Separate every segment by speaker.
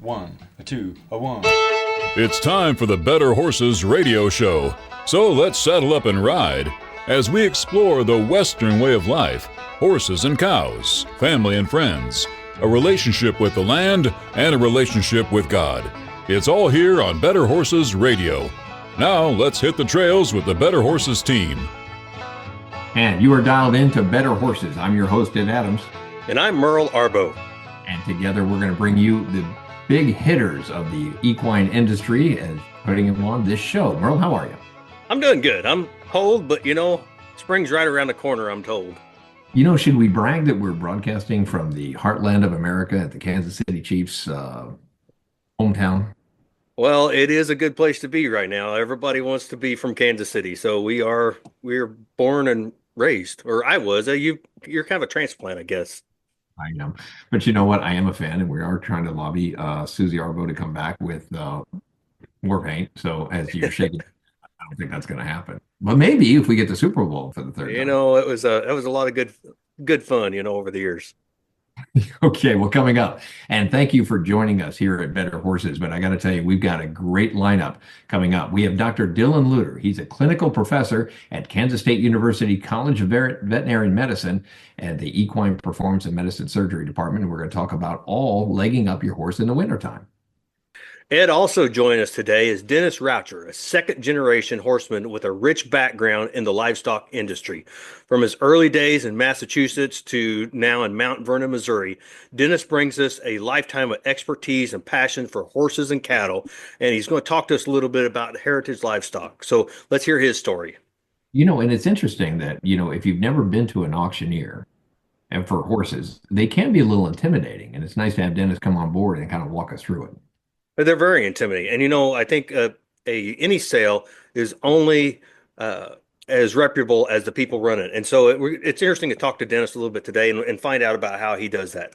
Speaker 1: One, a two, a one.
Speaker 2: It's time for the Better Horses radio show. So let's saddle up and ride as we explore the Western way of life, horses and cows, family and friends, a relationship with the land, and a relationship with God. It's all here on Better Horses Radio. Now let's hit the trails with the Better Horses team.
Speaker 3: And you are dialed into Better Horses. I'm your host, Ed Adams.
Speaker 4: And I'm Merle Arbo.
Speaker 3: And together we're going to bring you the big hitters of the equine industry and putting them on this show. Merle, how are you?
Speaker 4: I'm doing good. I'm cold, but spring's right around the corner, I'm told.
Speaker 3: Should we brag that we're broadcasting from the heartland of America at the Kansas City Chiefs hometown?
Speaker 4: Well, it is a good place to be right now. Everybody wants to be from Kansas City. So we're born and raised, or I was. You're kind of a transplant, I guess.
Speaker 3: I am. But you know what? I am a fan, and we are trying to lobby Susie Arbo to come back with war paint. So as you're shaking, I don't think that's going to happen. But maybe if we get the Super Bowl for the third time.
Speaker 4: It was a lot of good fun, over the years.
Speaker 3: Okay, well, coming up, and thank you for joining us here at Better Horses. But I got to tell you, we've got a great lineup coming up. We have Dr. Dylan Luter. He's a clinical professor at Kansas State University College of Veterinary Medicine and the Equine Performance and Medicine Surgery Department. And we're going to talk about all legging up your horse in the wintertime.
Speaker 4: Ed, also joining us today is Dennis Raucher, a second-generation horseman with a rich background in the livestock industry. From his early days in Massachusetts to now in Mount Vernon, Missouri, Dennis brings us a lifetime of expertise and passion for horses and cattle, and he's going to talk to us a little bit about heritage livestock. So let's hear his story.
Speaker 3: And it's interesting that, if you've never been to an auctioneer, and for horses, they can be a little intimidating, and it's nice to have Dennis come on board and kind of walk us through it.
Speaker 4: They're very intimidating. And, I think any sale is only as reputable as the people run it. And so it's interesting to talk to Dennis a little bit today and find out about how he does that.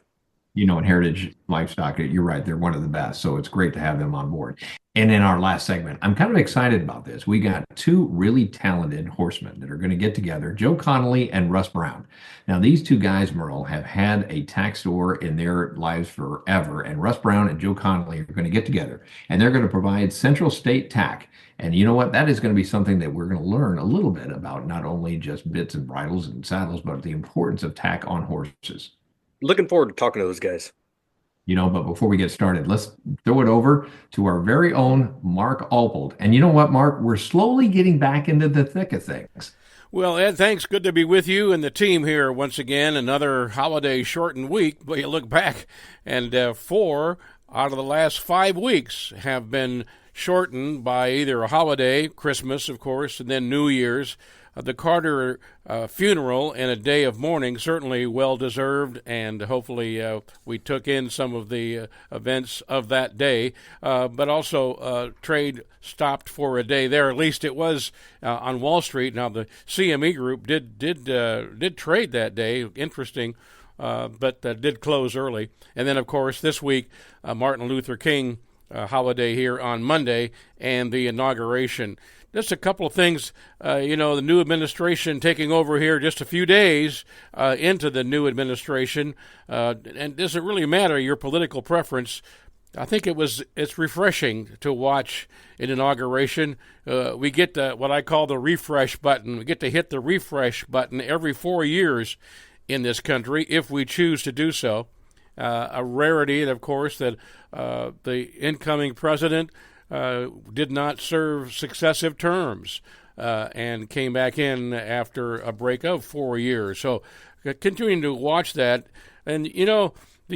Speaker 3: In heritage livestock, you're right, they're one of the best. So it's great to have them on board. And in our last segment, I'm kind of excited about this. We got two really talented horsemen that are going to get together, Joe Connolly and Russ Brown. Now, these two guys, Merle, have had a tack store in their lives forever. And Russ Brown and Joe Connolly are going to get together, and they're going to provide Central State tack. And you know what? That is going to be something that we're going to learn a little bit about, not only just bits and bridles and saddles, but the importance of tack on horses.
Speaker 4: Looking forward to talking to those guys.
Speaker 3: But before we get started, let's throw it over to our very own Mark Alpold. And you know what, Mark? We're slowly getting back into the thick of things.
Speaker 5: Well, Ed, thanks. Good to be with you and the team here once again. Another holiday shortened week. But you look back, and 4 out of the last 5 weeks have been shortened by either a holiday, Christmas, of course, and then New Year's. The Carter funeral and a day of mourning, certainly well-deserved, and hopefully we took in some of the events of that day. But also trade stopped for a day there. At least it was on Wall Street. Now the CME Group did trade that day. Interesting, but did close early. And then, of course, this week, Martin Luther King holiday here on Monday and the inauguration. Just a couple of things, the new administration taking over here just a few days into the new administration, and does it really matter your political preference? I think it's refreshing to watch an inauguration. We get what I call the refresh button. We get to hit the refresh button every 4 years in this country if we choose to do so. A rarity, of course, that the incoming president did not serve successive terms and came back in after a break of 4 years. So continuing to watch that. And, the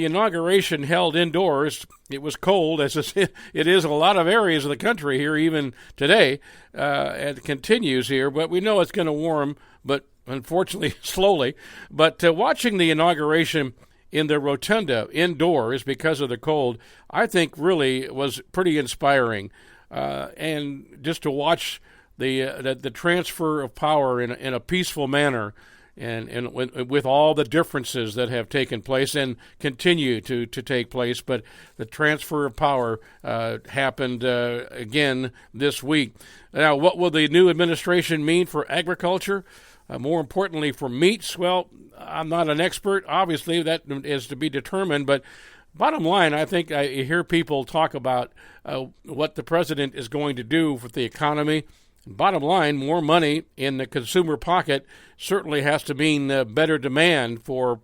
Speaker 5: inauguration held indoors. It was cold, as it is in a lot of areas of the country here even today. It continues here, but we know it's going to warm, but unfortunately slowly. But watching the inauguration in the rotunda indoors because of the cold, I think really was pretty inspiring. And just to watch the transfer of power in a peaceful manner and with all the differences that have taken place and continue to take place, but the transfer of power happened again this week. Now, what will the new administration mean for agriculture? More importantly, for meats? Well, I'm not an expert. Obviously, that is to be determined, but Bottom line, I think I hear people talk about what the president is going to do for the economy. Bottom line, more money in the consumer pocket certainly has to mean better demand for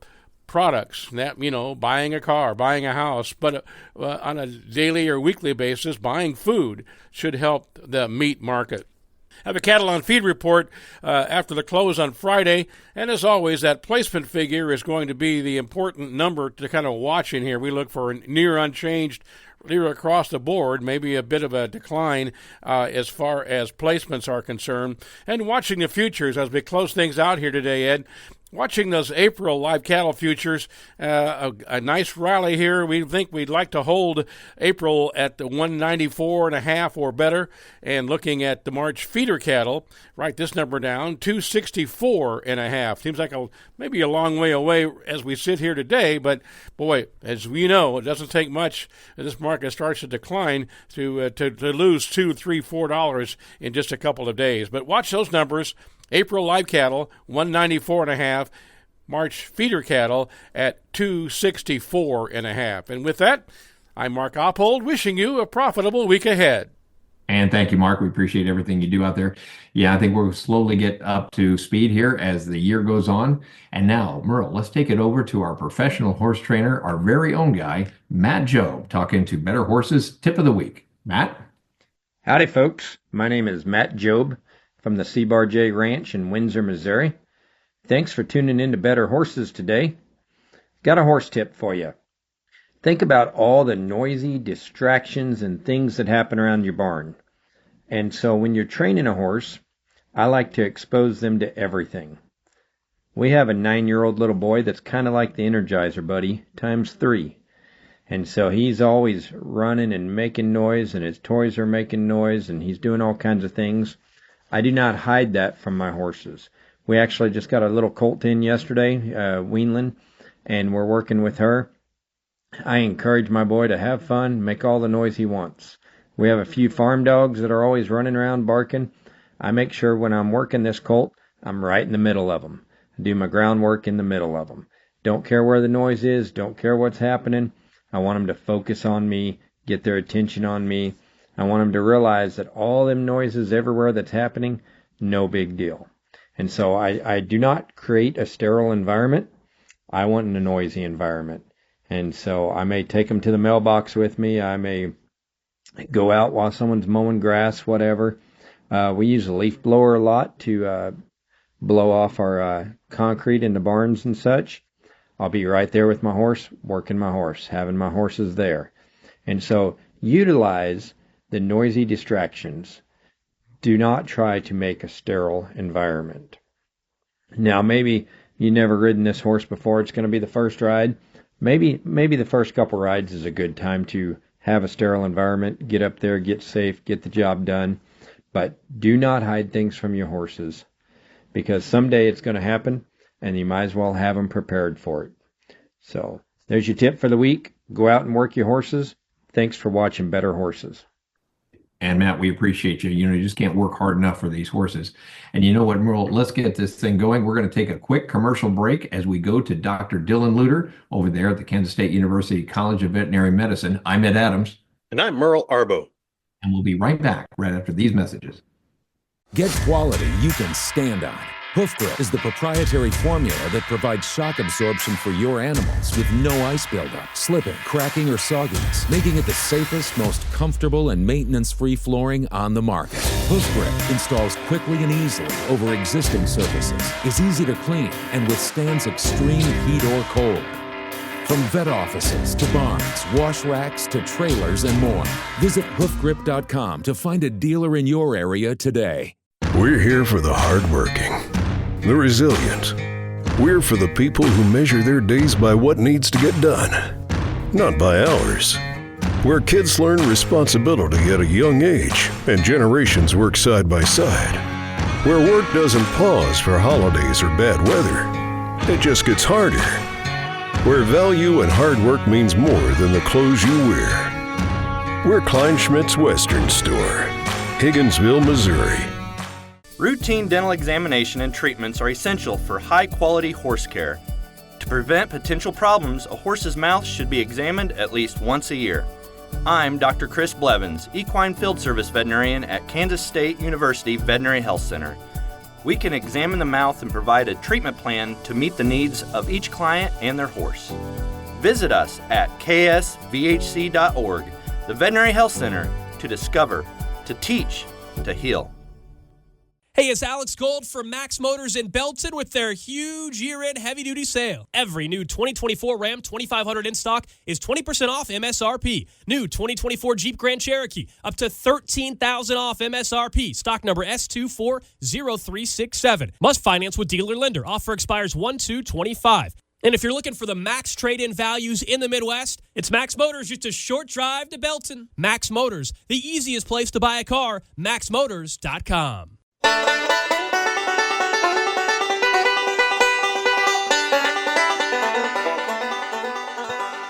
Speaker 5: products. That, buying a car, buying a house, but on a daily or weekly basis, buying food should help the meat market. Have a Cattle on Feed report after the close on Friday. And as always, that placement figure is going to be the important number to kind of watch in here. We look for near unchanged across the board, maybe a bit of a decline as far as placements are concerned. And watching the futures as we close things out here today, Ed. Watching those April live cattle futures, a nice rally here. We think we'd like to hold April at the 194.5 or better. And looking at the March feeder cattle, write this number down, 264.5. Seems like maybe a long way away as we sit here today, but boy, as we know, it doesn't take much. This market starts to decline to lose $2, $3, $4 in just a couple of days. But watch those numbers. April live cattle, 194.5. March feeder cattle at 264.5. And with that, I'm Mark Oppold, wishing you a profitable week ahead.
Speaker 3: And thank you, Mark. We appreciate everything you do out there. Yeah, I think we'll slowly get up to speed here as the year goes on. And now, Merle, let's take it over to our professional horse trainer, our very own guy, Matt Jobe, talking to Better Horses Tip of the Week. Matt?
Speaker 1: Howdy, folks. My name is Matt Jobe from the C-Bar J Ranch in Windsor, Missouri. Thanks for tuning in to Better Horses today. Got a horse tip for you. Think about all the noisy distractions and things that happen around your barn. And so when you're training a horse, I like to expose them to everything. We have a 9-year-old little boy that's kind of like the Energizer Buddy times 3. And so he's always running and making noise, and his toys are making noise, and he's doing all kinds of things. I do not hide that from my horses. We actually just got a little colt in yesterday, weanling, and we're working with her. I encourage my boy to have fun, make all the noise he wants. We have a few farm dogs that are always running around barking. I make sure when I'm working this colt, I'm right in the middle of them. I do my groundwork in the middle of them. Don't care where the noise is, don't care what's happening. I want them to focus on me, get their attention on me. I want them to realize that all them noises everywhere that's happening, no big deal. And so I do not create a sterile environment. I want a noisy environment. And so I may take them to the mailbox with me. I may go out while someone's mowing grass, whatever. We use a leaf blower a lot to blow off our concrete in the barns and such. I'll be right there with my horse, working my horse, having my horses there. And so utilize the noisy distractions. Do not try to make a sterile environment. Now, maybe you've never ridden this horse before. It's going to be the first ride. Maybe the first couple rides is a good time to have a sterile environment, get up there, get safe, get the job done. But do not hide things from your horses, because someday it's going to happen, and you might as well have them prepared for it. So there's your tip for the week. Go out and work your horses. Thanks for watching Better Horses.
Speaker 3: And Matt, we appreciate you. You just can't work hard enough for these horses. And you know what, Merle, let's get this thing going. We're going to take a quick commercial break as we go to Dr. Dylan Luter over there at the Kansas State University College of Veterinary Medicine. I'm Ed Adams.
Speaker 4: And I'm Merle Arbo.
Speaker 3: And we'll be right back right after these messages.
Speaker 6: Get quality you can stand on. Hoof Grip is the proprietary formula that provides shock absorption for your animals with no ice buildup, slipping, cracking, or sogginess, making it the safest, most comfortable, and maintenance-free flooring on the market. Hoof Grip installs quickly and easily over existing surfaces, is easy to clean, and withstands extreme heat or cold. From vet offices to barns, wash racks to trailers and more. Visit hoofgrip.com to find a dealer in your area today.
Speaker 7: We're here for the hardworking, the resilient. We're for the people who measure their days by what needs to get done, not by hours. Where kids learn responsibility at a young age and generations work side by side. Where work doesn't pause for holidays or bad weather. It just gets harder. Where value and hard work means more than the clothes you wear. We're Kleinschmidt's Western Store, Higginsville, Missouri.
Speaker 8: Routine dental examination and treatments are essential for high-quality horse care. To prevent potential problems, a horse's mouth should be examined at least once a year. I'm Dr. Chris Blevins, Equine Field Service Veterinarian at Kansas State University Veterinary Health Center. We can examine the mouth and provide a treatment plan to meet the needs of each client and their horse. Visit us at ksvhc.org, the Veterinary Health Center, to discover, to teach, to heal.
Speaker 9: Hey, it's Alex Gold from Max Motors in Belton with their huge year-end heavy-duty sale. Every new 2024 Ram 2500 in stock is 20% off MSRP. New 2024 Jeep Grand Cherokee up to $13,000 off MSRP. Stock number S240367. Must finance with dealer lender. Offer expires 1/2/25. And if you're looking for the max trade-in values in the Midwest, it's Max Motors, just a short drive to Belton. Max Motors, the easiest place to buy a car, maxmotors.com.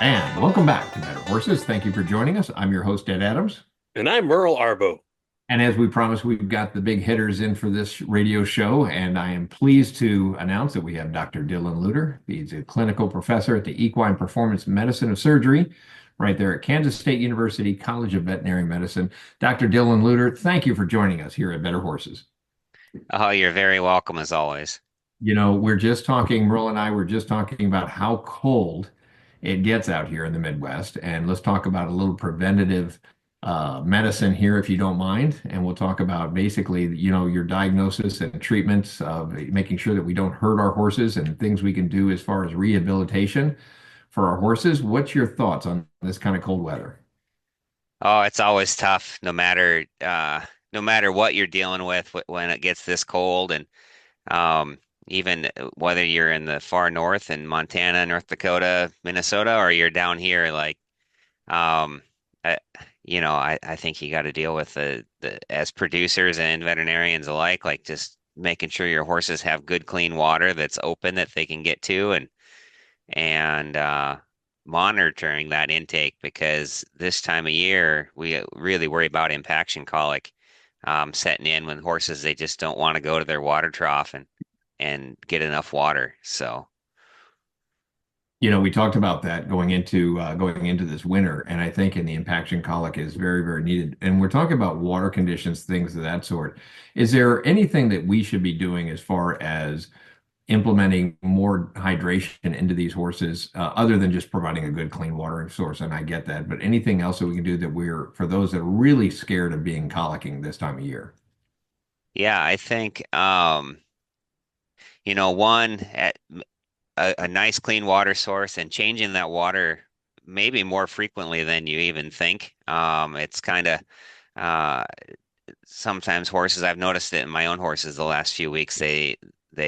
Speaker 3: And welcome back to Better Horses. Thank you for joining us. I'm your host, Ed Adams.
Speaker 4: And I'm Merle Arbo.
Speaker 3: And as we promised, we've got the big hitters in for this radio show. And I am pleased to announce that we have Dr. Dylan Luter. He's a clinical professor at the Equine Performance Medicine of Surgery right there at Kansas State University College of Veterinary Medicine. Dr. Dylan Luter, thank you for joining us here at Better Horses.
Speaker 10: Oh, you're very welcome as always.
Speaker 3: You know, Merle and I were just talking about how cold it gets out here in the Midwest. And let's talk about a little preventative medicine here, if you don't mind. And we'll talk about basically, your diagnosis and treatments of making sure that we don't hurt our horses and things we can do as far as rehabilitation for our horses. What's your thoughts on this kind of cold weather?
Speaker 10: Oh, it's always tough, no matter what you're dealing with when it gets this cold. And even whether you're in the far north in Montana, North Dakota, Minnesota, or you're down here, I think you got to deal with the as producers and veterinarians alike, just making sure your horses have good, clean water that's open that they can get to, and monitoring that intake, because this time of year we really worry about impaction colic setting in when horses, they just don't want to go to their water trough and get enough water. So,
Speaker 3: we talked about that going into this winter, and I think in the impaction colic is very, very needed. And we're talking about water conditions, things of that sort. Is there anything that we should be doing as far as implementing more hydration into these horses, other than just providing a good, clean watering source? And I get that, but anything else that we can do for those that are really scared of being colicking this time of year?
Speaker 10: Yeah, I think, one, at a nice clean water source, and changing that water maybe more frequently than you even think. It's kind of sometimes horses, I've noticed it in my own horses the last few weeks, they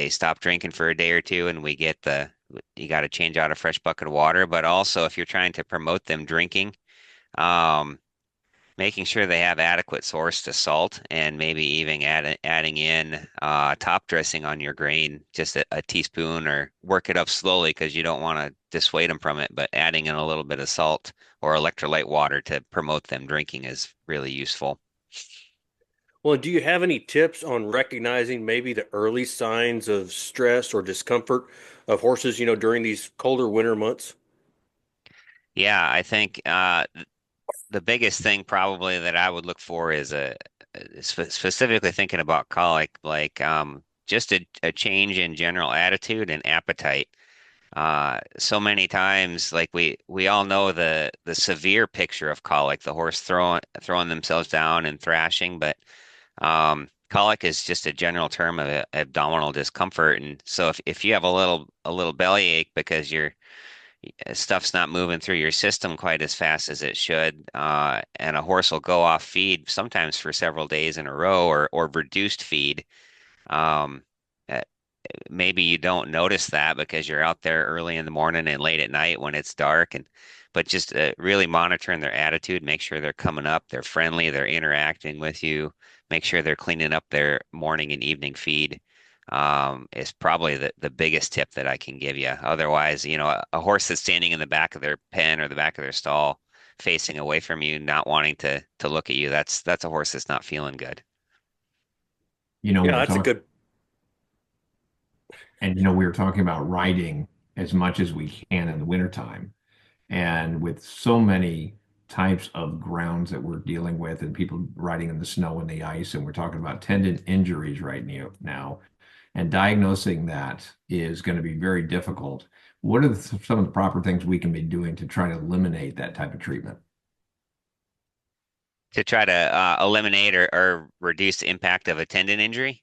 Speaker 10: stop drinking for a day or two, and you got to change out a fresh bucket of water. But also, if you're trying to promote them drinking, making sure they have adequate source to salt, and maybe even adding in top dressing on your grain, just a teaspoon, or work it up slowly because you don't want to dissuade them from it, but adding in a little bit of salt or electrolyte water to promote them drinking is really useful.
Speaker 4: Well, do you have any tips on recognizing maybe the early signs of stress or discomfort of horses, during these colder winter months?
Speaker 10: Yeah, I think the biggest thing probably that I would look for is specifically thinking about colic, just a change in general attitude and appetite. So many times, we all know the severe picture of colic, the horse throwing themselves down and thrashing, but colic is just a general term of abdominal discomfort. And so if you have a little bellyache because your stuff's not moving through your system quite as fast as it should, and a horse will go off feed sometimes for several days in a row, or reduced feed, maybe you don't notice that because you're out there early in the morning and late at night when it's dark, but just really monitoring their attitude, make sure they're coming up, they're friendly, they're interacting with you, make sure they're cleaning up their morning and evening feed, is probably the biggest tip that I can give you. Otherwise, a horse that's standing in the back of their pen or the back of their stall, facing away from you, not wanting to look at you, that's a horse that's not feeling good.
Speaker 4: Yeah, that's a good.
Speaker 3: And we were talking about riding as much as we can in the wintertime. And with so many types of grounds that we're dealing with and people riding in the snow and the ice, and we're talking about tendon injuries right now, and diagnosing that is going to be very difficult. What are some of the proper things we can be doing to try to eliminate that type of treatment?
Speaker 10: To try to eliminate or reduce the impact of a tendon injury?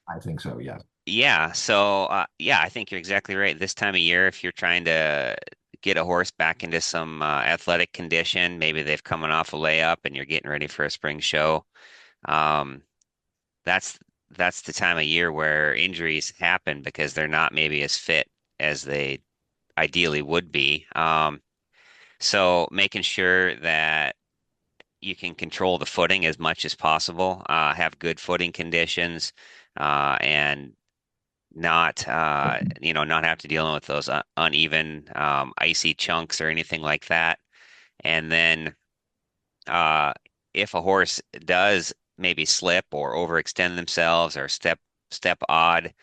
Speaker 3: I think so, yes.
Speaker 10: Yeah, so yeah, I think you're exactly right. This time of year, if you're trying to get a horse back into some athletic condition, maybe they've coming off a layup and you're getting ready for a spring show. Um, that's that's the time of year where injuries happen because they're not maybe as fit as they ideally would be. So making sure that you can control the footing as much as possible, have good footing conditions, and not not have to deal with those uneven icy chunks or anything like that. And then uh, if a horse does maybe slip or overextend themselves or step odd,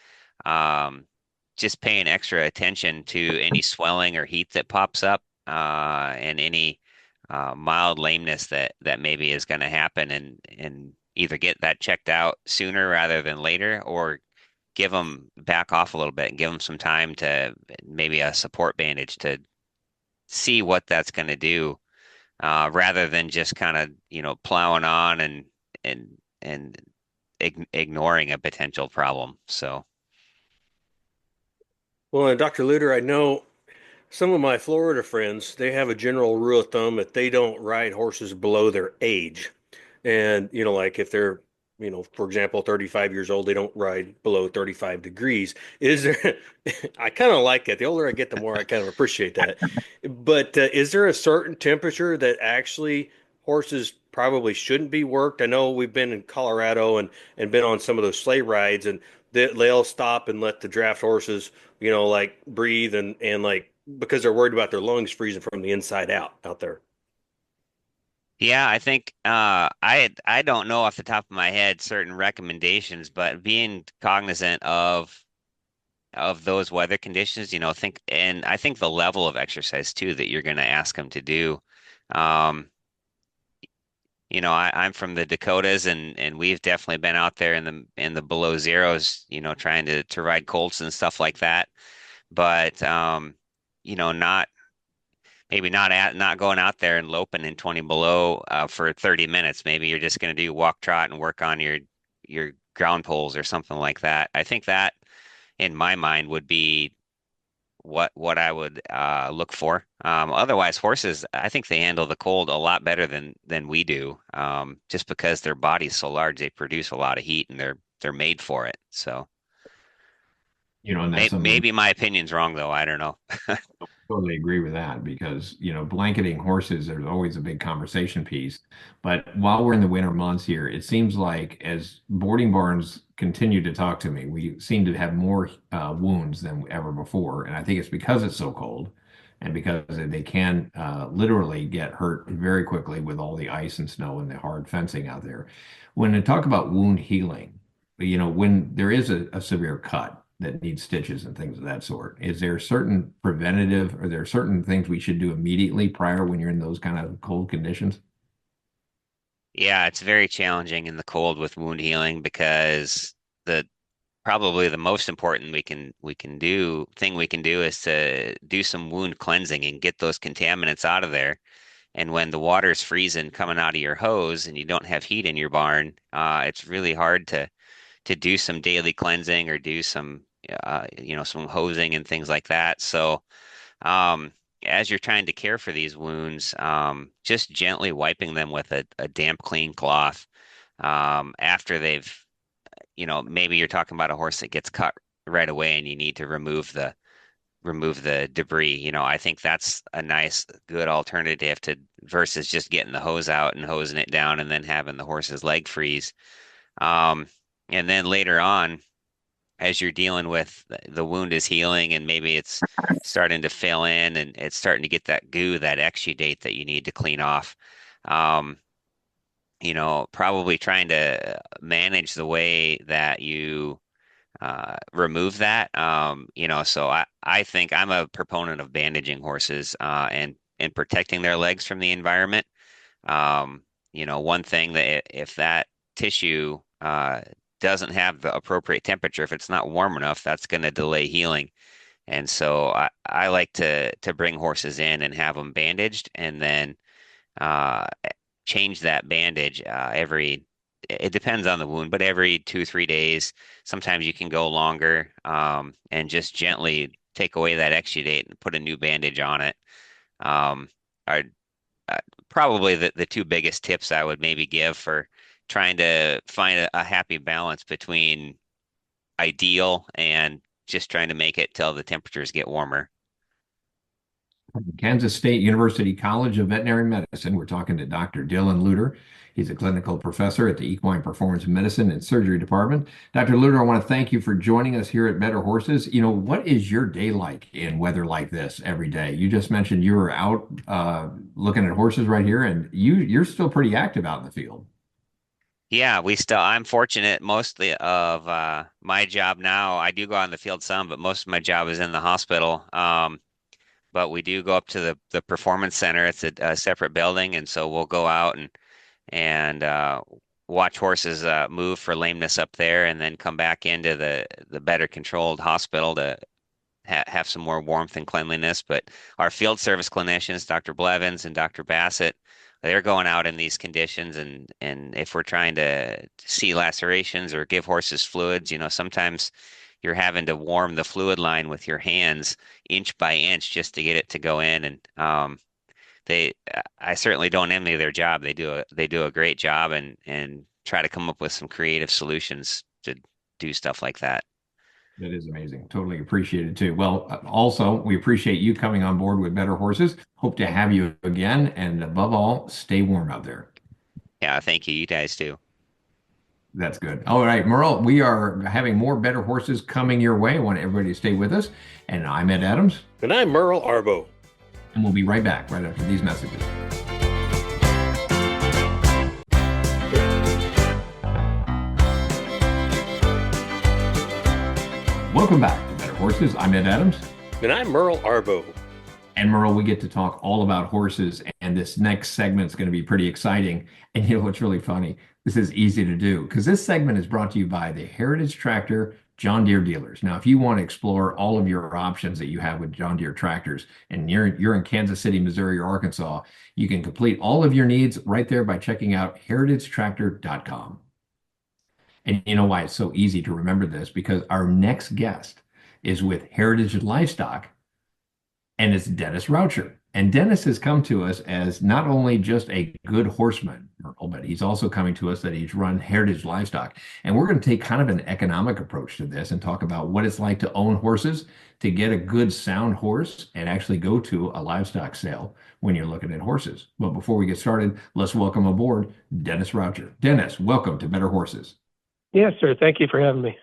Speaker 10: um, just paying extra attention to any swelling or heat that pops up, and any mild lameness that maybe is going to happen, and either get that checked out sooner rather than later, or give them back off a little bit and give them some time to maybe a support bandage to see what that's going to do, rather than just kind of plowing on and ignoring a potential problem. So.
Speaker 4: Well, and Dr. Luter, I know some of my Florida friends, they have a general rule of thumb that they don't ride horses below their age. And, like if they're, for example, 35 years old, they don't ride below 35 degrees. Is there, I kind of like it. The older I get, the more I kind of appreciate that. But is there a certain temperature that actually horses probably shouldn't be worked? I know we've been in Colorado and been on some of those sleigh rides, and they'll stop and let the draft horses, like breathe and like, because they're worried about their lungs freezing from the inside out there.
Speaker 10: Yeah, I think I don't know off the top of my head certain recommendations, but being cognizant of those weather conditions, and I think the level of exercise too that you're going to ask them to do. Um, I'm from the Dakotas, and we've definitely been out there in the below zeros, trying to ride colts and stuff like that. But not maybe not going out there and loping in 20 below for 30 minutes. Maybe you're just going to do walk trot and work on your ground poles or something like that. I think that in my mind would be what I would look for. Otherwise, horses, I think they handle the cold a lot better than we do. Just because their body's so large, they produce a lot of heat, and they're made for it. So
Speaker 3: And that's something.
Speaker 10: maybe my opinion's wrong, though. I don't know.
Speaker 3: Totally agree with that because, blanketing horses, there's always a big conversation piece. But while we're in the winter months here, it seems like as boarding barns continue to talk to me, we seem to have more wounds than ever before. And I think it's because it's so cold and because they can literally get hurt very quickly with all the ice and snow and the hard fencing out there. When I talk about wound healing, when there is a severe cut, that need stitches and things of that sort. Is there certain preventative, or there are certain things we should do immediately prior when you're in those kind of cold conditions?
Speaker 10: Yeah, it's very challenging in the cold with wound healing because the probably the most important we can do is to do some wound cleansing and get those contaminants out of there. And when the water's freezing coming out of your hose and you don't have heat in your barn, it's really hard to do some daily cleansing or do some some hosing and things like that. So as you're trying to care for these wounds, just gently wiping them with a damp, clean cloth after they've, maybe you're talking about a horse that gets cut right away and you need to remove the debris. I think that's a nice, good alternative to versus just getting the hose out and hosing it down and then having the horse's leg freeze. And then later on, as you're dealing with the wound is healing and maybe it's starting to fill in and it's starting to get that goo, that exudate that you need to clean off, probably trying to manage the way that you remove that. So I think I'm a proponent of bandaging horses and protecting their legs from the environment. One thing that if that tissue doesn't have the appropriate temperature, if it's not warm enough, that's going to delay healing. And so I like to bring horses in and have them bandaged, and then change that bandage it depends on the wound, but every 2-3 days. Sometimes you can go longer, and just gently take away that exudate and put a new bandage on it. Are probably the two biggest tips I would maybe give for trying to find a happy balance between ideal and just trying to make it till the temperatures get warmer.
Speaker 3: Kansas State University College of Veterinary Medicine. We're talking to Dr. Dylan Luter. He's a clinical professor at the Equine Performance Medicine and Surgery Department. Dr. Luter, I want to thank you for joining us here at Better Horses. What is your day like in weather like this every day? You just mentioned you were out looking at horses right here, and you're still pretty active out in the field.
Speaker 10: Yeah, I'm fortunate mostly of my job now. I do go out in the field some, but most of my job is in the hospital. But we do go up to the performance center. It's a separate building, and so we'll go out and watch horses move for lameness up there, and then come back into the better controlled hospital to have some more warmth and cleanliness. But our field service clinicians, Dr. Blevins and Dr. Bassett, they're going out in these conditions, and if we're trying to see lacerations or give horses fluids, sometimes you're having to warm the fluid line with your hands inch by inch just to get it to go in. And I certainly don't envy their job. They do a great job, and try to come up with some creative solutions to do stuff like that.
Speaker 3: That is amazing. Totally appreciate it too. Well, also, we appreciate you coming on board with Better Horses. Hope to have you again. And above all, stay warm out there.
Speaker 10: Yeah, thank you. You guys too.
Speaker 3: That's good. All right, Merle, we are having more Better Horses coming your way. I want everybody to stay with us. And I'm Ed Adams.
Speaker 4: And I'm Merle Arbo.
Speaker 3: And we'll be right back right after these messages. Welcome back to Better Horses. I'm Ed Adams.
Speaker 4: And I'm Merle Arbo.
Speaker 3: And Merle, we get to talk all about horses, and this next segment is going to be pretty exciting. And what's really funny, this is easy to do because this segment is brought to you by the Heritage Tractor John Deere dealers. Now, if you want to explore all of your options that you have with John Deere tractors, and you're in Kansas City, Missouri, or Arkansas, you can complete all of your needs right there by checking out heritagetractor.com. And you know why it's so easy to remember this? Because our next guest is with Heritage Livestock, and it's Dennis Raucher. And Dennis has come to us as not only just a good horseman, but he's also coming to us that he's run Heritage Livestock. And we're going to take kind of an economic approach to this and talk about what it's like to own horses, to get a good sound horse, and actually go to a livestock sale when you're looking at horses. But before we get started, let's welcome aboard Dennis Raucher. Dennis, welcome to Better Horses.
Speaker 11: Yes, sir. Thank you for having me.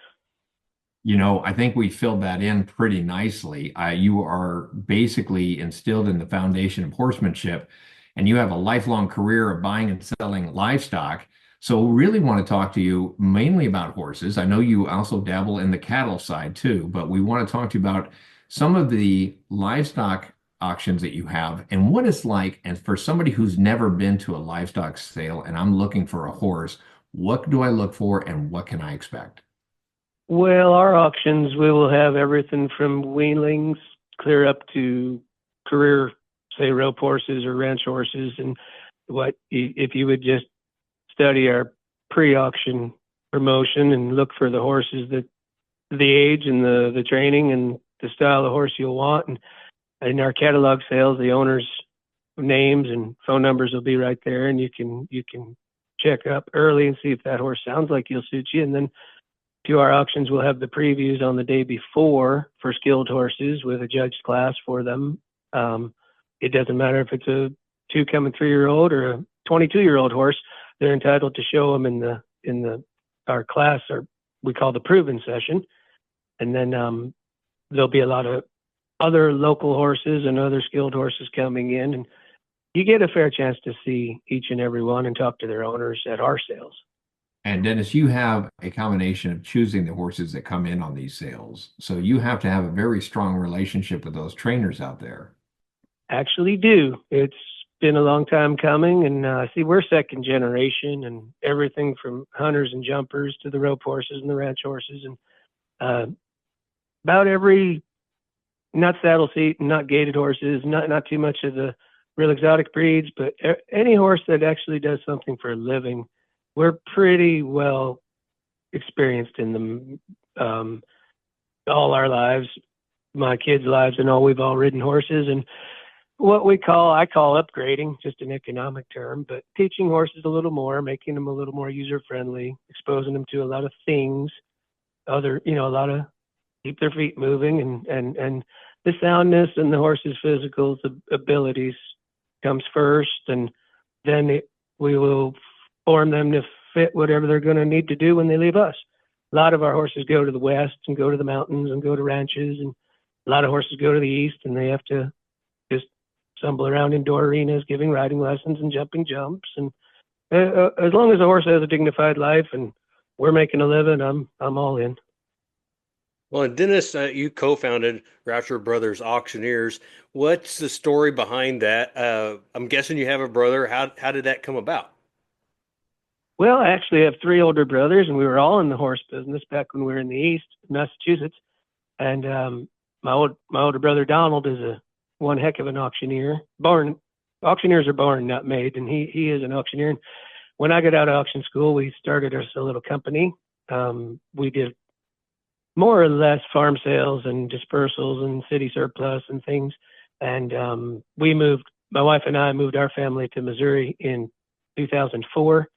Speaker 3: I think we filled that in pretty nicely. You are basically instilled in the foundation of horsemanship, and you have a lifelong career of buying and selling livestock. So really want to talk to you mainly about horses. I know you also dabble in the cattle side too, but we want to talk to you about some of the livestock auctions that you have and what it's like. And for somebody who's never been to a livestock sale and I'm looking for a horse, what do I look for and what can I expect?
Speaker 11: Well, our auctions, we will have everything from weanlings clear up to career, say, rope horses or ranch horses. And if you would just study our pre-auction promotion and look for the horses that the age and the training and the style of horse you'll want. And in our catalog sales, the owners' names and phone numbers will be right there, and you can check up early and see if that horse sounds like he'll suit you. And then to our auctions, we'll have the previews on the day before for skilled horses with a judged class for them. It doesn't matter if it's a 2-3-year-old or a 22-year-old horse. They're entitled to show them in our class, or we call the proven session. And then there'll be a lot of other local horses and other skilled horses coming in, and you get a fair chance to see each and every one and talk to their owners at our sales.
Speaker 3: And Dennis, you have a combination of choosing the horses that come in on these sales. So you have to have a very strong relationship with those trainers out there.
Speaker 11: Actually do. It's been a long time coming, and see, we're second generation, and everything from hunters and jumpers to the rope horses and the ranch horses, and about every, not saddle seat and not gaited horses, not too much of the real exotic breeds, but any horse that actually does something for a living, we're pretty well experienced in them all our lives, my kids' lives, and all. We've all ridden horses, and what I call upgrading, just an economic term, but teaching horses a little more, making them a little more user friendly, exposing them to a lot of things, a lot of keep their feet moving, and the soundness and the horse's physical abilities comes first, and then we will form them to fit whatever they're going to need to do when they leave us. A lot of our horses go to the west and go to the mountains and go to ranches, and a lot of horses go to the east, and they have to just stumble around indoor arenas giving riding lessons and jumping jumps. And as long as the horse has a dignified life and we're making a living, I'm all in.
Speaker 4: Well, and Dennis, you co-founded Roucher Brothers Auctioneers. What's the story behind that? I'm guessing you have a brother. How did that come about?
Speaker 11: Well, I actually have three older brothers, and we were all in the horse business back when we were in the East, Massachusetts. And my older brother Donald is one heck of an auctioneer. Auctioneers are born, not made, and he is an auctioneer. And when I got out of auction school, we started us a little company. We did more or less farm sales and dispersals and city surplus and things. And my wife and I moved our family to Missouri in 2004.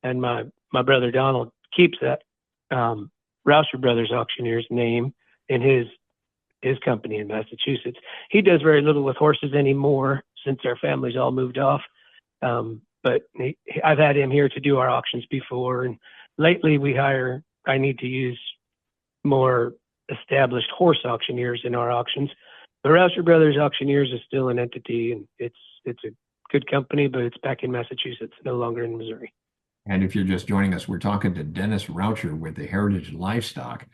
Speaker 11: And my brother Donald keeps that Roucher Brothers Auctioneers name in his company in Massachusetts. He does very little with horses anymore since our families all moved off. But I've had him here to do our auctions before. And lately I need to use more established horse auctioneers in our auctions. The Roucher Brothers Auctioneers is still an entity, and it's a good company, but it's back in Massachusetts, no longer in Missouri.
Speaker 3: And if you're just joining us, we're talking to Dennis Roucher with the Heritage Livestock.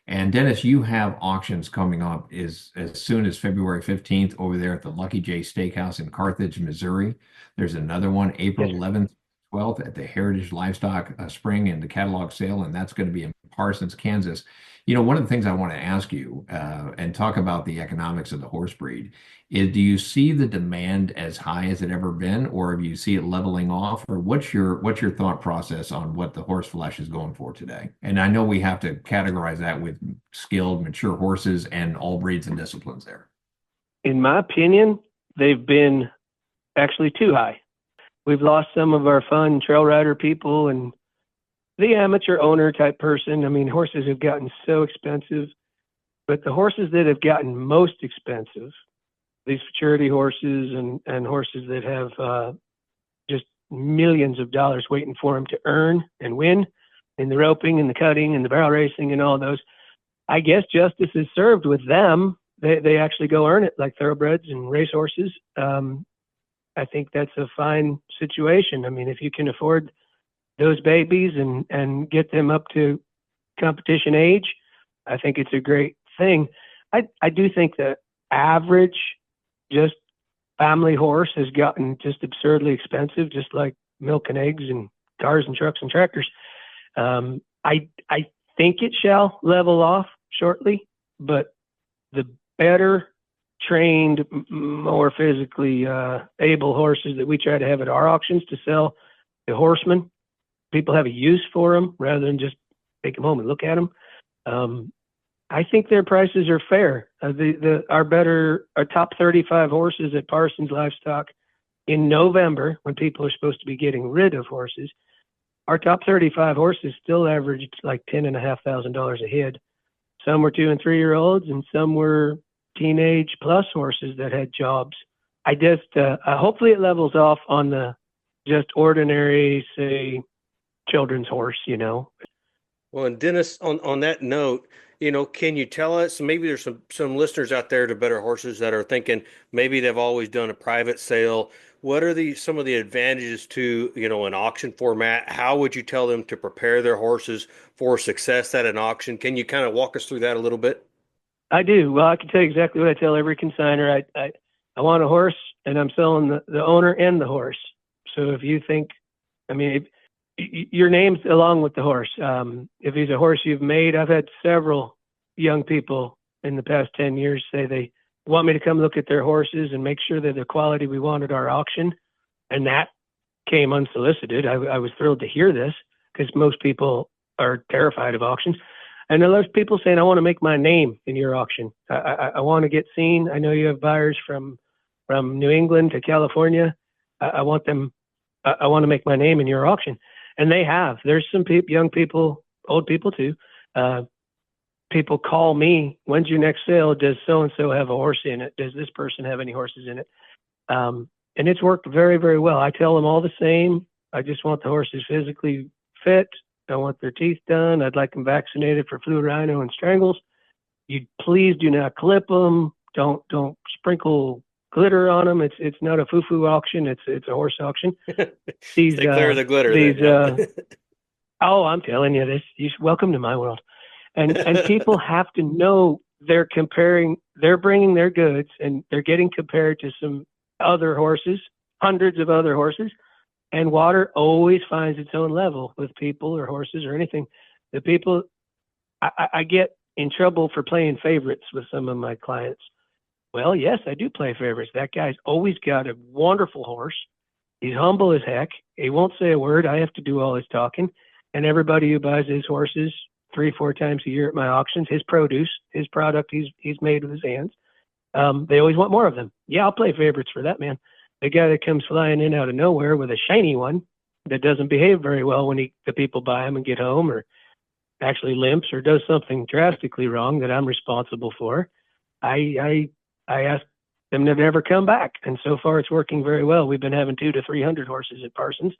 Speaker 3: And Dennis, you have auctions coming up as soon as February 15th over there at the Lucky J Steakhouse in Carthage, Missouri. There's another one April 11th, 12th at the Heritage Livestock Spring and the catalog sale, and that's going to be in Parsons, Kansas. You know, one of the things I want to ask you and talk about the economics of the horse breed is, do you see the demand as high as it ever been, or do you see it leveling off, or what's your thought process on what the horse flesh is going for today? And I know we have to categorize that with skilled, mature horses and all breeds and disciplines there.
Speaker 11: In my opinion, they've been actually too high. We've lost some of our fun trail rider people and the amateur owner type person. I mean, horses have gotten so expensive, but the horses that have gotten most expensive, these futurity horses and horses that have just millions of dollars waiting for them to earn and win in the roping and the cutting and the barrel racing and all those, I guess justice is served with them. They actually go earn it like thoroughbreds and race horses. I think that's a fine situation. I mean, if you can afford those babies and get them up to competition age, I think it's a great thing. I do think the average just family horse has gotten just absurdly expensive, just like milk and eggs and cars and trucks and tractors. I think it shall level off shortly, but the better trained, more physically able horses that we try to have at our auctions to sell to horsemen, people have a use for them rather than just take them home and look at them. I think their prices are fair. Our top 35 horses at Parsons Livestock in November, when people are supposed to be getting rid of horses, our top 35 horses still averaged like $10,500 a head. Some were 2 and 3 year olds, and some were teenage plus horses that had jobs. I just hopefully it levels off on the just ordinary, say, children's horse, you know.
Speaker 4: Well, and Dennis, on that note, you know, can you tell us, maybe there's some listeners out there to Better Horses that are thinking maybe they've always done a private sale, what are some of the advantages to, an auction format? How would you tell them to prepare their horses for success at an auction? Can you kind of walk us through that a little bit?
Speaker 11: I do. Well, I can tell you exactly what I tell every consignor. I want a horse, and I'm selling the owner and the horse. So if you think, your name's along with the horse. If he's a horse you've made, I've had several young people in the past 10 years say they want me to come look at their horses and make sure they're the quality we want at our auction. And that came unsolicited. I was thrilled to hear this because most people are terrified of auctions. And then there's people saying, I want to make my name in your auction. I want to get seen. I know you have buyers from New England to California. I want to make my name in your auction. And they have. There's some young people, old people too. People call me, when's your next sale? Does so-and-so have a horse in it? Does this person have any horses in it? And it's worked very, very well. I tell them all the same. I just want the horses physically fit. I want their teeth done. I'd like them vaccinated for fluid rhino and strangles. You please do not clip them. Don't sprinkle glitter on them. It's not a foo-foo auction. It's a horse auction.
Speaker 4: Stay clear of the glitter.
Speaker 11: Oh, I'm telling you this. Welcome to my world. And people have to know they're bringing their goods and they're getting compared to some other horses, hundreds of other horses. And water always finds its own level with people or horses or anything. The people, I get in trouble for playing favorites with some of my clients. Well, yes, I do play favorites. That guy's always got a wonderful horse. He's humble as heck. He won't say a word. I have to do all his talking. And everybody who buys his horses 3-4 times a year at my auctions, his produce, his product he's made with his hands, they always want more of them. Yeah, I'll play favorites for that, man. The guy that comes flying in out of nowhere with a shiny one that doesn't behave very well when the people buy him and get home, or actually limps or does something drastically wrong that I'm responsible for, I ask them to never come back. And so far it's working very well. We've been having 200 to 300 horses at Parsons.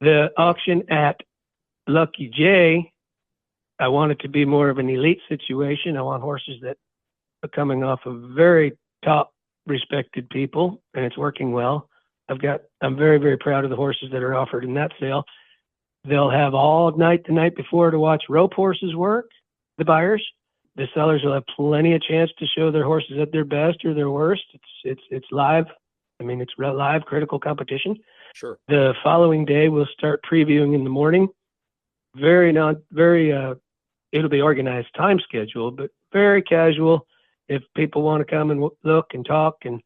Speaker 11: The auction at Lucky J, I want it to be more of an elite situation. I want horses that are coming off of very top respected people, and it's working well. I'm very, very proud of the horses that are offered in that sale. They'll have all night the night before to watch rope horses work, the buyers. The sellers will have plenty of chance to show their horses at their best or their worst. It's live. It's live critical competition.
Speaker 4: Sure.
Speaker 11: The following day we'll start previewing in the morning. It'll be organized time schedule, but very casual. If people want to come and look and talk, and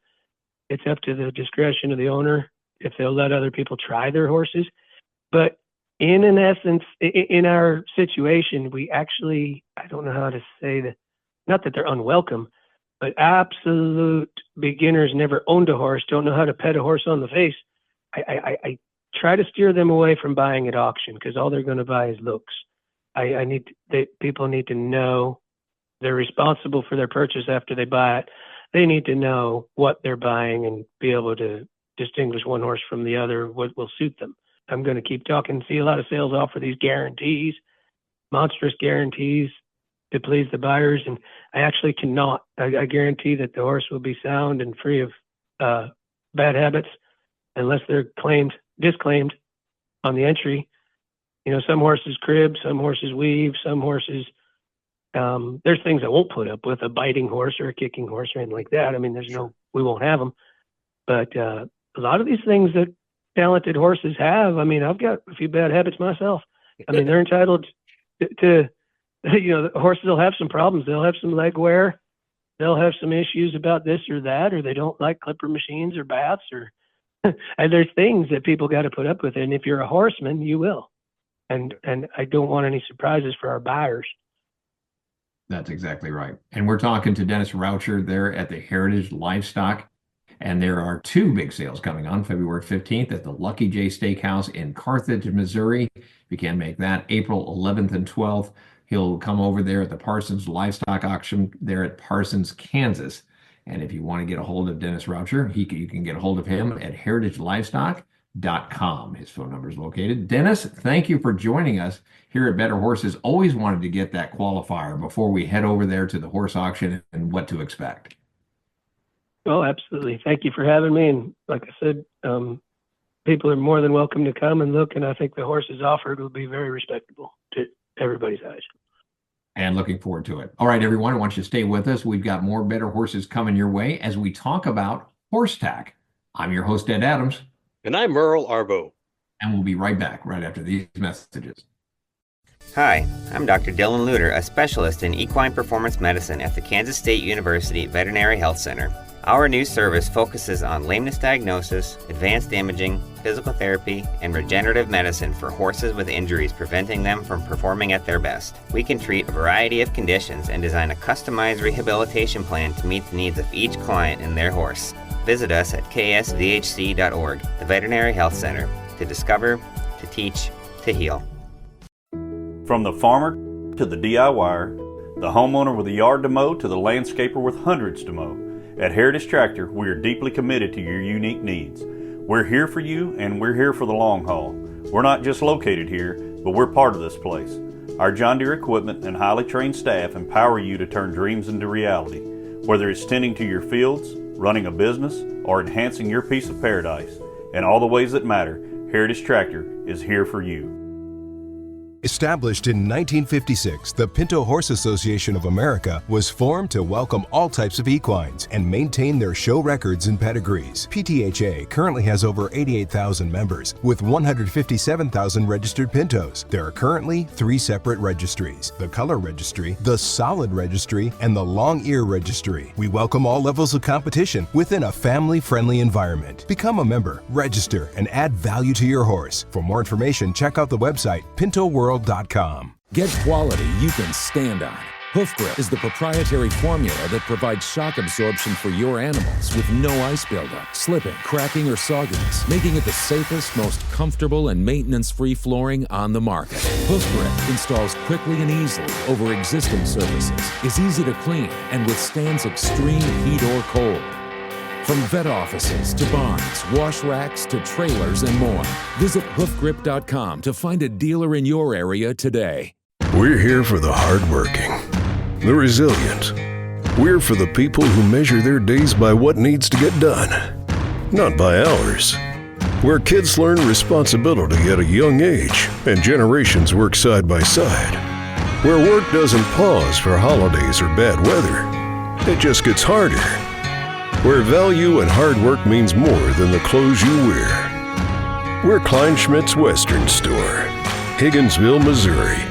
Speaker 11: it's up to the discretion of the owner if they'll let other people try their horses. But in an essence, in our situation, we actually, I don't know how to say that, not that they're unwelcome, but absolute beginners, never owned a horse, don't know how to pet a horse on the face. I try to steer them away from buying at auction because all they're going to buy is looks. People need to know they're responsible for their purchase after they buy it. They need to know what they're buying and be able to distinguish one horse from the other, what will suit them. I'm going to keep talking, see a lot of sales offer these guarantees, monstrous guarantees to please the buyers. And I actually cannot. I guarantee that the horse will be sound and free of bad habits unless they're disclaimed on the entry. Some horses crib, some horses weave, some horses, there's things I won't put up with, a biting horse or a kicking horse or anything like that. We won't have them. But a lot of these things that talented horses have, I've got a few bad habits myself. They're entitled to the horses will have some problems. They'll have some leg wear. They'll have some issues about this or that, or they don't like clipper machines or baths, or and there's things that people got to put up with. And if you're a horseman, you will. And I don't want any surprises for our buyers.
Speaker 3: That's exactly right. And we're talking to Dennis Raucher there at the Heritage Livestock. And there are 2 big sales coming on February 15th at the Lucky J Steakhouse in Carthage, Missouri. You can make that April 11th and 12th. He'll come over there at the Parsons Livestock Auction there at Parsons, Kansas. And if you want to get a hold of Dennis Raucher, you can get a hold of him at heritagelivestock.com. His phone number is located. Dennis, thank you for joining us here at Better Horses. Always wanted to get that qualifier before we head over there to the horse auction and what to expect.
Speaker 11: Oh, absolutely. Thank you for having me. And like I said, people are more than welcome to come and look, and I think the horses offered will be very respectable to everybody's eyes.
Speaker 3: And looking forward to it. All right, everyone, I want you to stay with us. We've got more Better Horses coming your way as we talk about horse tack. I'm your host, Ed Adams.
Speaker 4: And I'm Merle Arbo.
Speaker 3: And we'll be right back right after these messages.
Speaker 12: Hi, I'm Dr. Dylan Luter, a specialist in equine performance medicine at the Kansas State University Veterinary Health Center. Our new service focuses on lameness diagnosis, advanced imaging, physical therapy, and regenerative medicine for horses with injuries preventing them from performing at their best. We can treat a variety of conditions and design a customized rehabilitation plan to meet the needs of each client and their horse. Visit us at ksvhc.org, the Veterinary Health Center, to discover, to teach, to heal.
Speaker 13: From the farmer to the DIYer, the homeowner with a yard to mow to the landscaper with hundreds to mow, at Heritage Tractor, we are deeply committed to your unique needs. We're here for you, and we're here for the long haul. We're not just located here, but we're part of this place. Our John Deere equipment and highly trained staff empower you to turn dreams into reality. Whether it's tending to your fields, running a business, or enhancing your piece of paradise. In all the ways that matter, Heritage Tractor is here for you.
Speaker 14: Established in 1956, the Pinto Horse Association of America was formed to welcome all types of equines and maintain their show records and pedigrees. PTHA currently has over 88,000 members with 157,000 registered Pintos. There are currently 3 separate registries: the Color Registry, the Solid Registry, and the Long Ear Registry. We welcome all levels of competition within a family-friendly environment. Become a member, register, and add value to your horse. For more information, check out the website pintoworld.com.
Speaker 6: Get quality you can stand on. Hoof Grip is the proprietary formula that provides shock absorption for your animals with no ice buildup, slipping, cracking, or sogginess, making it the safest, most comfortable, and maintenance-free flooring on the market. Hoof Grip installs quickly and easily over existing surfaces, is easy to clean, and withstands extreme heat or cold. From vet offices to barns, wash racks to trailers and more. Visit hoofgrip.com to find a dealer in your area today.
Speaker 7: We're here for the hardworking, the resilient. We're for the people who measure their days by what needs to get done, not by hours. Where kids learn responsibility at a young age and generations work side by side. Where work doesn't pause for holidays or bad weather. It just gets harder. Where value and hard work means more than the clothes you wear. We're Kleinschmidt's Western Store, Higginsville, Missouri.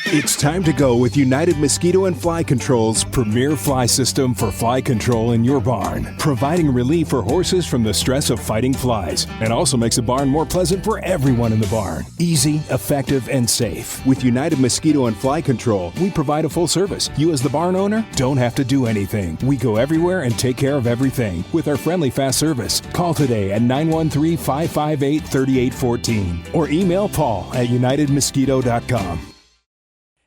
Speaker 15: It's time to go with United Mosquito and Fly Control's premier fly system for fly control in your barn, providing relief for horses from the stress of fighting flies, and also makes the barn more pleasant for everyone in the barn. Easy, effective, and safe. With United Mosquito and Fly Control, we provide a full service. You as the barn owner don't have to do anything. We go everywhere and take care of everything with our friendly fast service. Call today at 913-558-3814 or email Paul at unitedmosquito.com.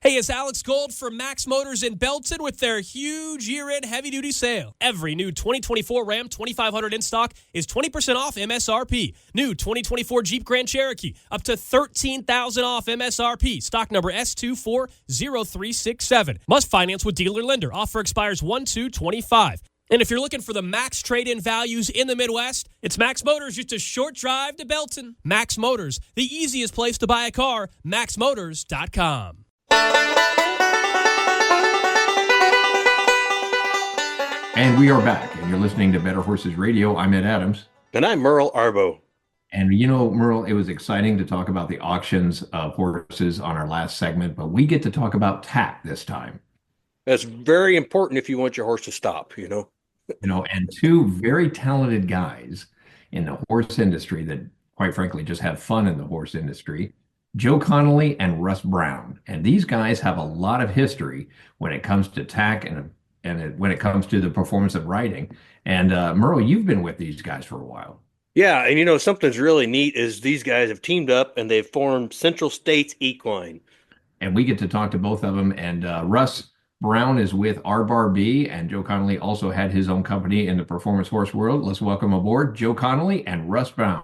Speaker 9: Hey, it's Alex Gold from Max Motors in Belton with their huge year-end heavy-duty sale. Every new 2024 Ram 2500 in stock is 20% off MSRP. New 2024 Jeep Grand Cherokee up to $13,000 off MSRP. Stock number S240367. Must finance with dealer lender. Offer expires 1/2/25. And if you're looking for the max trade-in values in the Midwest, it's Max Motors, just a short drive to Belton. Max Motors, the easiest place to buy a car, maxmotors.com.
Speaker 3: And we are back, and you're listening to Better Horses Radio. I'm Ed Adams.
Speaker 4: And I'm Merle Arbo.
Speaker 3: And you know, Merle, it was exciting to talk about the auctions of horses on our last segment, but we get to talk about tack this time.
Speaker 4: That's very important if you want your horse to stop, you know.
Speaker 3: And 2 very talented guys in the horse industry that, quite frankly, just have fun in the horse industry. Joe Connolly and Russ Brown. And these guys have a lot of history when it comes to tack and when it comes to the performance of riding. And Merle, you've been with these guys for a while.
Speaker 4: Yeah, and something's really neat is these guys have teamed up and they've formed Central States Equine.
Speaker 3: And we get to talk to both of them. And Russ Brown is with R-Bar B, and Joe Connolly also had his own company in the performance horse world. Let's welcome aboard Joe Connolly and Russ Brown.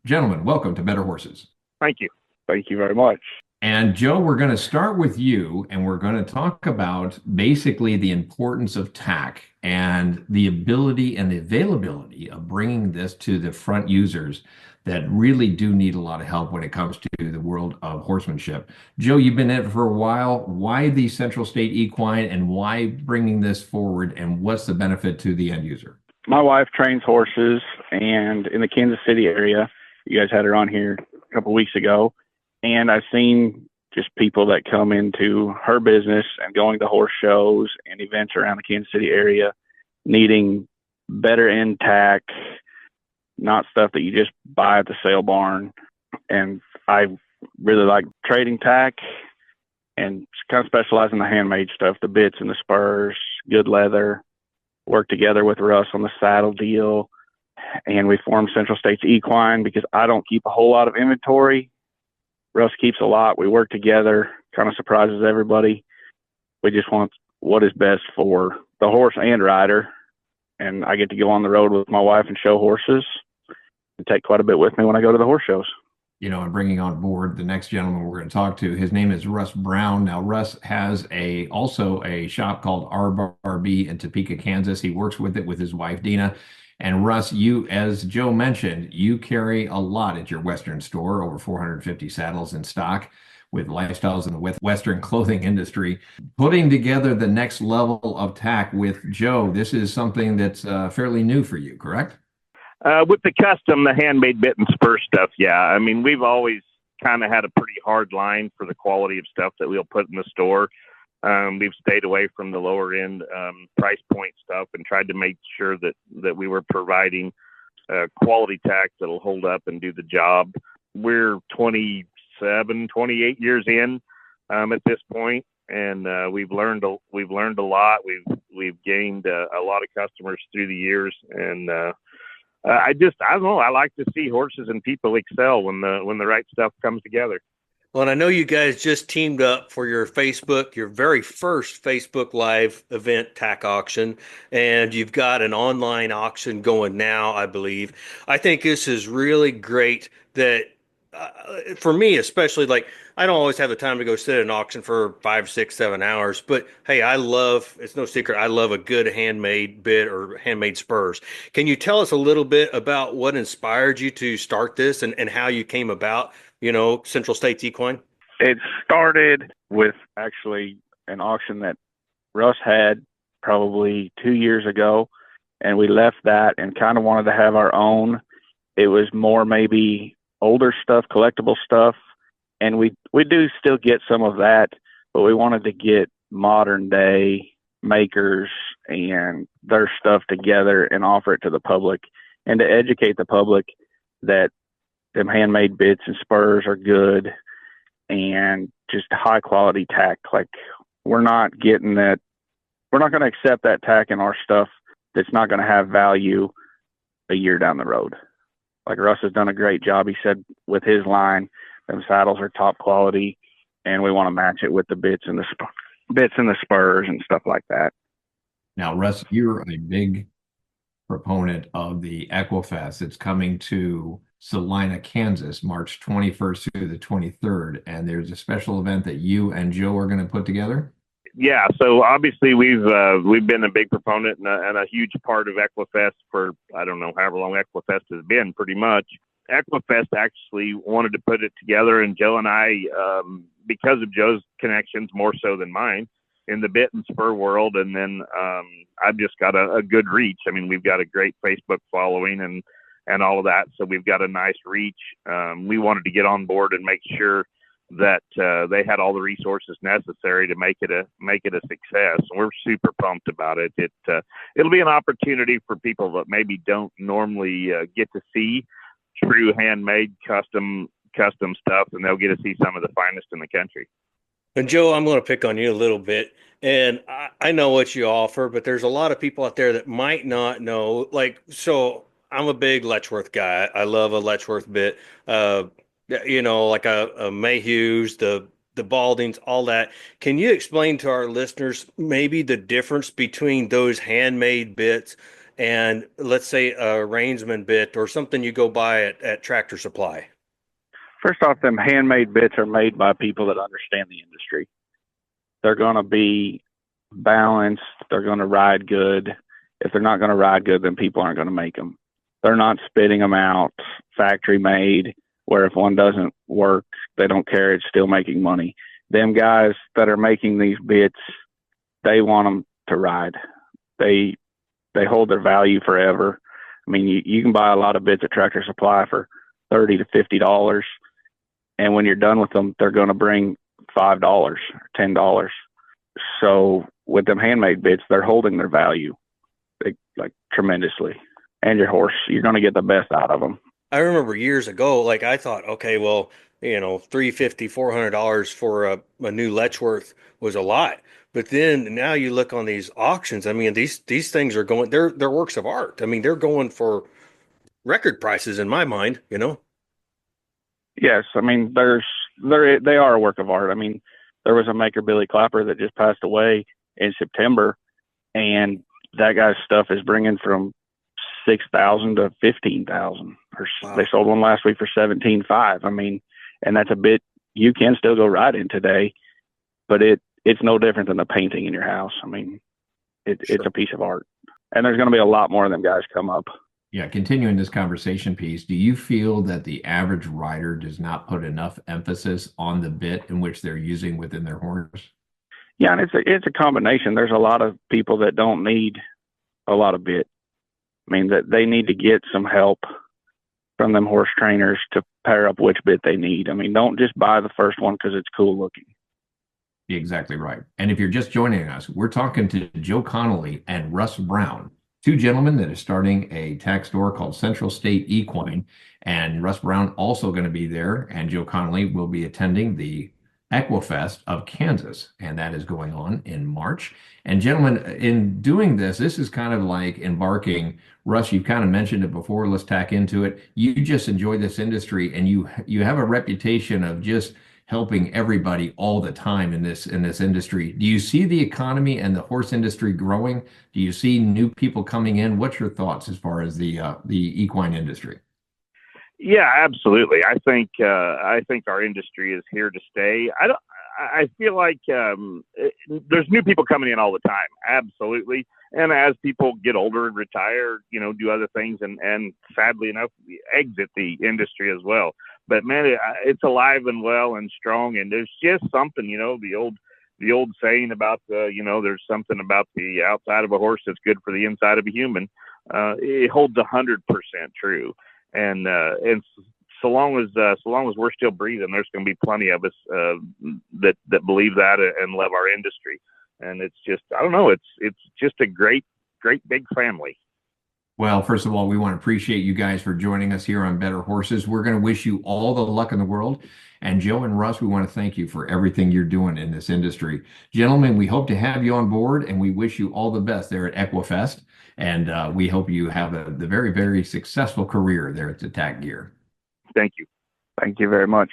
Speaker 3: Gentlemen, welcome to Better Horses.
Speaker 16: Thank you. Thank you very much.
Speaker 3: And Joe, we're going to start with you, and we're going to talk about basically the importance of tack and the ability and the availability of bringing this to the front users that really do need a lot of help when it comes to the world of horsemanship. Joe, you've been in it for a while. Why the Central State Equine, and why bringing this forward, and what's the benefit to the end user?
Speaker 16: My wife trains horses, and in the Kansas City area, you guys had her on here a couple weeks ago, and I've seen just people that come into her business and going to horse shows and events around the Kansas City area needing better end tack, not stuff that you just buy at the sale barn. And I really like trading tack and kind of specialize in the handmade stuff, the bits and the spurs, good leather, work together with Russ on the saddle deal. And we formed Central States Equine because I don't keep a whole lot of inventory. Russ keeps a lot. We work together, kind of surprises everybody. We just want what is best for the horse and rider. And I get to go on the road with my wife and show horses and take quite a bit with me when I go to the horse shows.
Speaker 3: You know, and bringing on board the next gentleman we're going to talk to, his name is Russ Brown. Now, Russ has also a shop called RBRB in Topeka, Kansas. He works with it with his wife, Dina. And Russ, you, as Joe mentioned, you carry a lot at your Western store, over 450 saddles in stock with lifestyles in the Western clothing industry. Putting together the next level of tack with Joe, this is something that's fairly new for you, correct?
Speaker 17: With the custom, the handmade bit and spur stuff, yeah. I mean, we've always kind of had a pretty hard line for the quality of stuff that we'll put in the store. We've stayed away from the lower end price point stuff and tried to make sure that we were providing quality tack that'll hold up and do the job. We're 27, 28 years in at this point, and we've learned a lot. We've gained a lot of customers through the years, and I don't know. I like to see horses and people excel when the right stuff comes together.
Speaker 4: Well, and I know you guys just teamed up for your very first Facebook Live event, tack auction, and you've got an online auction going now, I believe. I think this is really great that, for me especially, like, I don't always have the time to go sit at an auction for 5, 6, 7 hours, but hey, it's no secret, I love a good handmade bit or handmade spurs. Can you tell us a little bit about what inspired you to start this and how you came about, Central States Equine?
Speaker 16: It started with actually an auction that Russ had probably 2 years ago, and we left that and kind of wanted to have our own. It was more maybe older stuff, collectible stuff, and we do still get some of that, but we wanted to get modern day makers and their stuff together and offer it to the public, and to educate the public that them handmade bits and spurs are good and just high quality tack. Like, we're not getting that. We're not going to accept that tack in our stuff that's not going to have value a year down the road. Like, Russ has done a great job. He said with his line, them saddles are top quality, and we want to match it with the bits and the spurs and stuff like that.
Speaker 3: Now, Russ, you're a big proponent of the Equifest. It's coming to Salina, Kansas, March 21st through the 23rd, and there's a special event that you and Joe are going to put together.
Speaker 17: Yeah, so obviously we've been a big proponent and a huge part of Equifest for, I don't know, however long Equifest has been, pretty much. Equifest actually wanted to put it together, and Joe and I, because of Joe's connections more so than mine in the bit and spur world, and then I've just got a good reach. I mean, we've got a great Facebook following and all of that, so we've got a nice reach. We wanted to get on board and make sure that they had all the resources necessary to make it a success. And we're super pumped about it. It'll be an opportunity for people that maybe don't normally get to see true handmade custom stuff, and they'll get to see some of the finest in the country.
Speaker 4: And Joe, I'm going to pick on you a little bit, and I know what you offer, but there's a lot of people out there that might not know. So I'm a big Letchworth guy. I love a Letchworth bit. Like a Mayhew's, the Baldings, all that. Can you explain to our listeners maybe the difference between those handmade bits and, let's say, a Reinsman bit or something you go buy at Tractor Supply?
Speaker 16: First off, them handmade bits are made by people that understand the industry. They're going to be balanced. They're going to ride good. If they're not going to ride good, then people aren't going to make them. They're not spitting them out factory made, where if one doesn't work, they don't care. It's still making money. Them guys that are making these bits, they want them to ride. They hold their value forever. I mean, you can buy a lot of bits at Tractor Supply for $30 to $50. And when you're done with them, they're going to bring $5 or $10. So with them handmade bits, they're holding their value like tremendously. And your horse, you're going to get the best out of them.
Speaker 4: I remember years ago, like I thought, okay, well, $350, $400 for a new Letchworth was a lot. But then now you look on these auctions. I mean, these things are going. They're works of art. I mean, they're going for record prices in my mind.
Speaker 16: Yes, I mean, they are a work of art. I mean, there was a maker, Billy Clapper, that just passed away in September, and that guy's stuff is bringing from $6,000 to $15,000.
Speaker 4: Wow.
Speaker 16: They sold one last week for $17,500. I mean, and that's a bit you can still go ride in today, but it's no different than a painting in your house. I mean, it's a piece of art, and there's going to be a lot more of them guys come up.
Speaker 3: Yeah, continuing this conversation piece, do you feel that the average rider does not put enough emphasis on the bit in which they're using within their horse?
Speaker 16: Yeah, and it's a combination. There's a lot of people that don't need a lot of bit. I mean, that they need to get some help from them horse trainers to pair up which bit they need. I mean, don't just buy the first one because it's cool looking.
Speaker 3: Exactly right. And if you're just joining us, we're talking to Joe Connolly and Russ Brown, two gentlemen that are starting a tack store called Central State Equine. And Russ Brown also going to be there, and Joe Connolly will be attending the Equifest of Kansas, and that is going on in March. And gentlemen, in doing this is kind of like embarking. Russ, you've kind of mentioned it before. Let's tack into it. You just enjoy this industry, and you have a reputation of just helping everybody all the time in this industry. Do you see the economy and the horse industry growing? Do you see new people coming in? What's your thoughts as far as the equine industry?
Speaker 17: Yeah, absolutely. I think our industry is here to stay. I feel like there's new people coming in all the time. Absolutely. And as people get older and retire, do other things and sadly enough, exit the industry as well. But man, it's alive and well and strong. And there's just something, the old saying about there's something about the outside of a horse that's good for the inside of a human. It holds 100% true. And so long as we're still breathing, there's going to be plenty of us that believe that and love our industry. And it's just, I don't know, it's just a great big family.
Speaker 3: Well, first of all, we want to appreciate you guys for joining us here on Better Horses. We're going to wish you all the luck in the world. And Joe and Russ, we want to thank you for everything you're doing in this industry. Gentlemen, we hope to have you on board, and we wish you all the best there at Equifest. And we hope you have the very, very successful career there at the Tack Gear.
Speaker 16: Thank you. Thank you very much.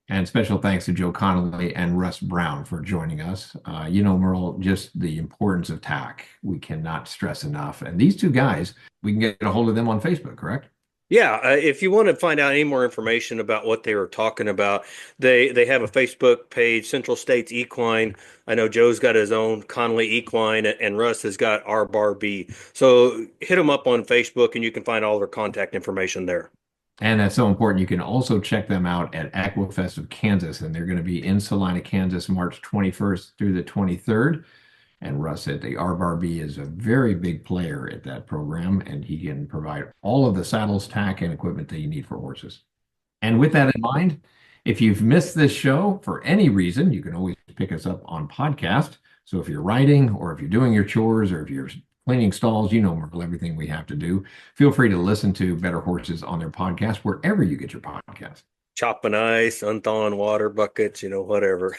Speaker 3: And special thanks to Joe Connolly and Russ Brown for joining us. Merle, just the importance of tack, we cannot stress enough. And these two guys, we can get a hold of them on Facebook, correct?
Speaker 4: Yeah, if you want to find out any more information about what they were talking about, they have a Facebook page, Central States Equine. I know Joe's got his own Connolly Equine, and Russ has got R Bar B. So hit them up on Facebook, and you can find all their contact information there.
Speaker 3: And that's so important. You can also check them out at Equifest of Kansas, and they're going to be in Salina, Kansas, March 21st through the 23rd. And Russ at the RBRB is a very big player at that program, and he can provide all of the saddles, tack, and equipment that you need for horses. And with that in mind, if you've missed this show for any reason, you can always pick us up on podcast. So if you're riding, or if you're doing your chores, or if you're cleaning stalls, Merle, everything we have to do, feel free to listen to Better Horses on their podcast, wherever you get your podcast.
Speaker 4: Chopping ice, unthawing water buckets, whatever.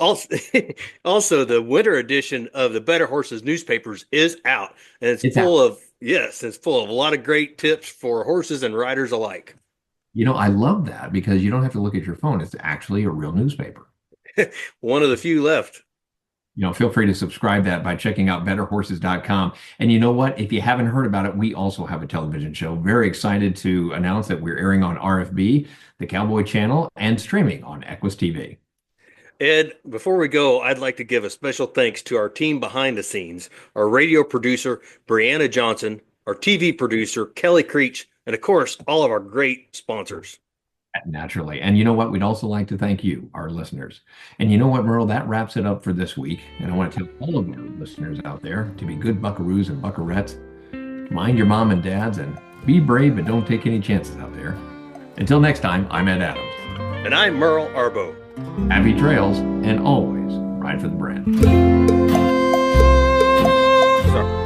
Speaker 4: Also, the winter edition of the Better Horses newspapers is out, and it's full of a lot of great tips for horses and riders alike.
Speaker 3: I love that because you don't have to look at your phone. It's actually a real newspaper.
Speaker 4: One of the few left.
Speaker 3: Feel free to subscribe that by checking out betterhorses.com. And you know what? If you haven't heard about it, we also have a television show. Very excited to announce that we're airing on RFB, the Cowboy Channel, and streaming on Equus TV.
Speaker 4: Ed, before we go, I'd like to give a special thanks to our team behind the scenes, our radio producer, Brianna Johnson, our TV producer, Kelly Creech, and of course, all of our great sponsors.
Speaker 3: Naturally. And you know what? We'd also like to thank you, our listeners. And you know what, Merle? That wraps it up for this week. And I want to tell all of our listeners out there to be good buckaroos and buckarettes. Mind your mom and dads and be brave, but don't take any chances out there. Until next time, I'm Ed Adams.
Speaker 4: And I'm Merle Arbo.
Speaker 3: Happy trails, and always ride for the brand.
Speaker 4: Sorry.